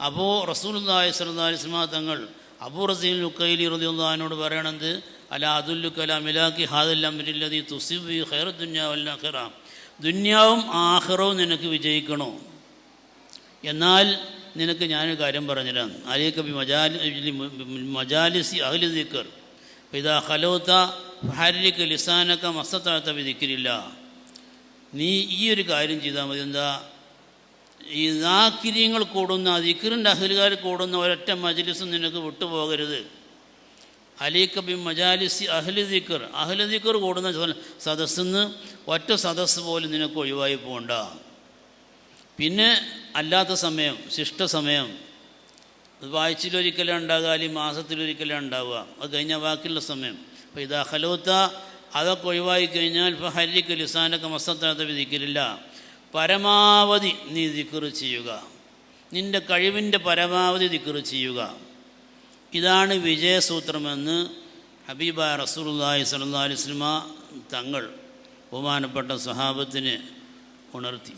അപ്പോൾ റസൂലുള്ളാഹി സ്വല്ലല്ലാഹു അലൈഹി വസല്ലം തങ്ങൾ അബൂ റസീൽ ഉക്കൈലി റളിയല്ലാഹു അൻഹുവോട് പറയണത് അലാ അദുല്ലുക അലാ മിലാക്കി ഹാദൽ അംരില്ലദീ തുസിബു ഖൈറു ദുനിയ വൽ ആഖിറ, ദുനിയാവും ആഖിറവും നിനക്ക് വിജയിക്കണോ, എന്നാൽ നിനക്ക് ഞാനൊരു കാര്യം പറഞ്ഞുതരാം. അലൈക ബി മജാലിസി അഹ്ലി ദിക്ർ ഇദാ ഖലൗത ഫഹരിക ലിസാനക മസ്തതഅത ബിദിക്രില്ലാ. നീ ഈ ഒരു കാര്യം ചെയ്താൽ മതി. എന്താ? ഈ ദാക്കിര്യങ്ങൾ കൂടുന്ന ദിക്റിൻ്റെ അഹ്ലുകാർ കൂടുന്ന ഒരൊറ്റ മജ്ലിസും നിനക്ക് വിട്ടുപോകരുത്. അലൈക ബി മജാലിസി അഹ്ലി ദിക്ർ, അഹ്ലി ദിക്ർ കൂടുന്ന സദസ്സിന്ന് ഒറ്റ സദസ്സ് പോലും നിനക്ക് ഒഴിവായി പോകണ്ട. പിന്നെ അല്ലാത്ത സമയം, ശിഷ്ട സമയം, ആഴ്ചയിലൊരിക്കലും ഉണ്ടാകുക, അല്ലെങ്കിൽ മാസത്തിലൊരിക്കലും ഉണ്ടാവുക, അത് കഴിഞ്ഞാൽ ബാക്കിയുള്ള സമയം. അപ്പോൾ ഇതാ ഖലൗത അതൊക്കെ ഒഴിവായി കഴിഞ്ഞാൽ ഫഹരിക ലിസാനക മസ്തതഅത ബിദിക്രില്ല, പരമാവധി നീ ദിക്ർ ചെയ്യുക, നിൻ്റെ കഴിവിൻ്റെ പരമാവധി ദിക്ർ ചെയ്യുക. ഇതാണ് വിജയസൂത്രമെന്ന് ഹബീബായ റസൂലുള്ളാഹി സ്വല്ലല്ലാഹു അലൈഹി വസല്ലം തങ്ങൾ ബഹുമാനപ്പെട്ട സ്വഹാബത്തിന് ഉണർത്തി.